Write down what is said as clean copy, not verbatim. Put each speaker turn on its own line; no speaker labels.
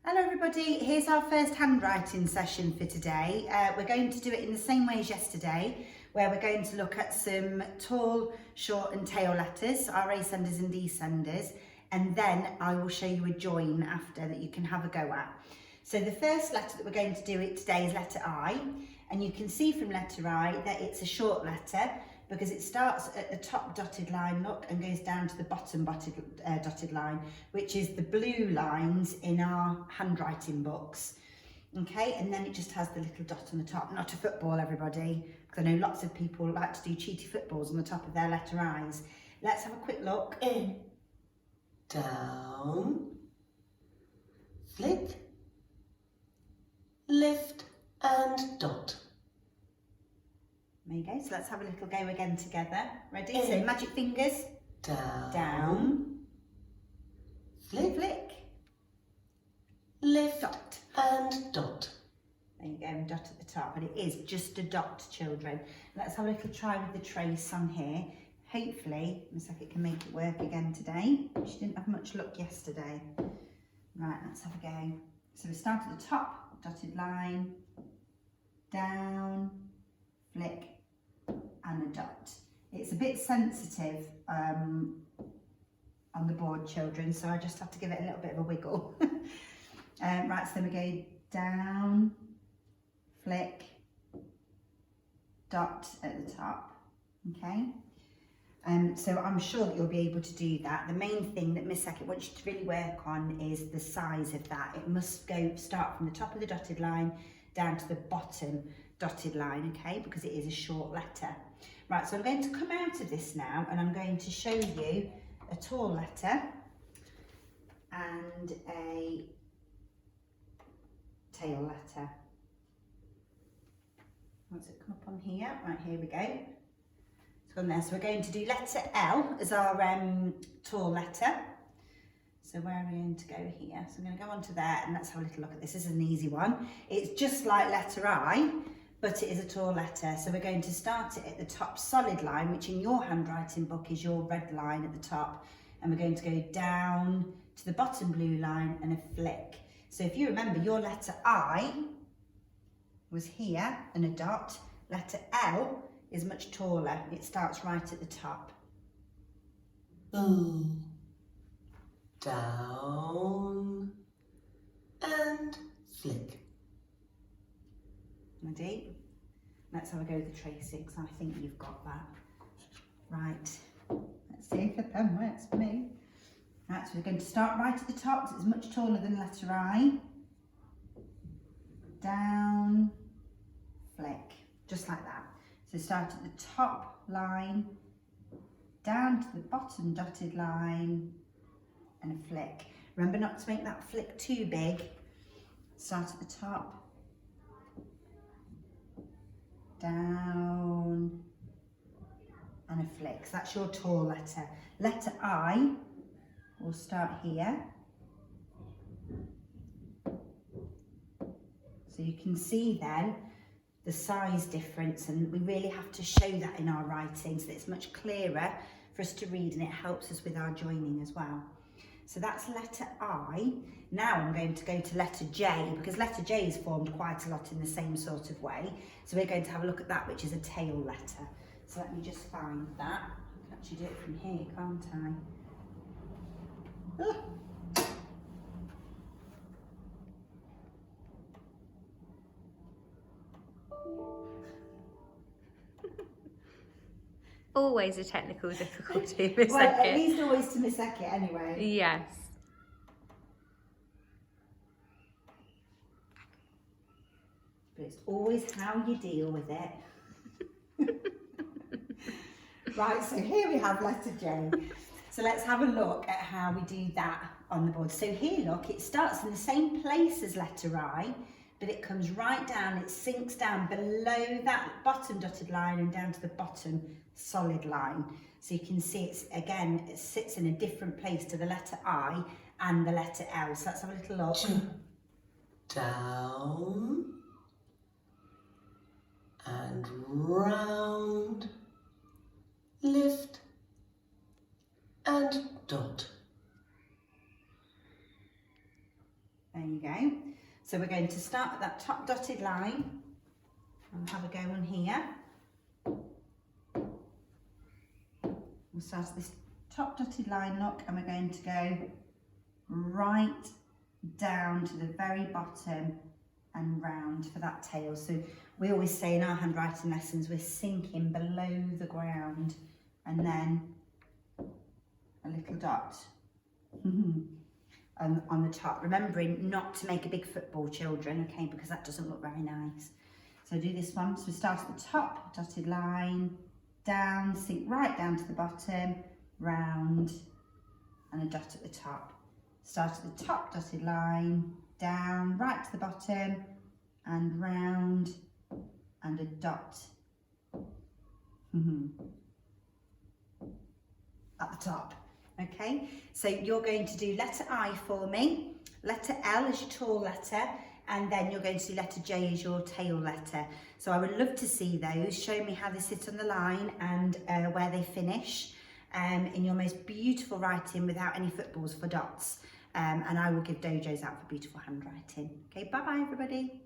Hello everybody, here's our first handwriting session for today. We're going to do it in the same way as yesterday, where we're going to look at some tall, short and tail letters, our ascenders and descenders, and then I will show you a join after that you can have a go at. So the first letter that we're going to do it today is letter I, and you can see from letter I that it's a short letter because it starts at the top dotted line, look, and goes down to the bottom dotted line, which is the blue lines in our handwriting books. Okay, and then it just has the little dot on the top, not a football everybody, because I know lots of people like to do cheaty footballs on the top of their letter I's. Let's have a quick look.
In, down, flick, lift and dot.
There you go, so let's have a little go again together. Ready?
In,
so magic fingers. Down.
Flick,
Flick.
lift
Dot.
and dot.
There you go, and dot at the top, but it is just a dot, children. Let's have a little try with the trace on here. Hopefully, Miss Eckett can make it work again today. She didn't have much luck yesterday. Right, let's have a go. So we start at the top, dotted line, down, flick, and a dot. It's a bit sensitive on the board, children, so I just have to give it a little bit of a wiggle. Right, so then we go down, flick, dot at the top, okay? So I'm sure that you'll be able to do that. The main thing that Miss Eckett wants you to really work on is the size of that. It must start from the top of the dotted line down to the bottom dotted line, okay, because it is a short letter. Right, so I'm going to come out of this now and I'm going to show you a tall letter and a tail letter. Once it come up on here, right, here we go. It's gone there. So we're going to do letter L as our tall letter. So where are we going to go here? So I'm going to go on to there and let's have a little look at this. This is an easy one. It's just like letter I, but it is a tall letter. So we're going to start it at the top solid line, which in your handwriting book is your red line at the top. And we're going to go down to the bottom blue line and a flick. So if you remember, your letter I was here and a dot. Letter L is much taller. It starts right at the top.
Down and flick.
Ready? Let's have a go with the tracing, because I think you've got that. Right, let's see if the pen works for me. Right, so we're going to start right at the top, because it's much taller than letter I. Down, flick, just like that. So start at the top line, down to the bottom dotted line, and a flick. Remember not to make that flick too big. Start at the top, down, and a flick. So that's your tall letter. Letter I will start here. So you can see then the size difference, and we really have to show that in our writing so that it's much clearer for us to read, and it helps us with our joining as well. So that's letter I. Now I'm going to go to letter J, because letter J is formed quite a lot in the same sort of way. So we're going to have a look at that, which is a tail letter. So let me just find that. I can actually do it from here, can't I? Oh.
Always a technical difficulty, Miss
Well,
Eckett.
at least always to Miss Eckett anyway.
Yes.
But it's always how you deal with it. Right, so here we have letter J. So let's have a look at how we do that on the board. So here, look, it starts in the same place as letter I, but it comes right down, it sinks down below that bottom dotted line and down to the bottom solid line. So you can see it's, again, it sits in a different place to the letter I and the letter L. So let's have a little look.
Down and round, lift and dot.
There There you go. So we're going to start at that top dotted line and have a go on here. We'll start at this top dotted line, look, and we're going to go right down to the very bottom and round for that tail. So we always say in our handwriting lessons, we're sinking below the ground and then a little dot on the top. Remembering not to make a big football, children, okay, because that doesn't look very nice. So do this one. So we start at the top, dotted line, down, sink right down to the bottom, round, and a dot at the top. Start at the top, dotted line, down, right to the bottom, and round, and a dot at the top. Okay, so you're going to do letter I for me, letter L as your tall letter, and then you're going to do letter J as your tail letter. So I would love to see those. Show me how they sit on the line and where they finish in your most beautiful writing without any footballs for dots. And I will give dojos out for beautiful handwriting. Okay, bye-bye everybody.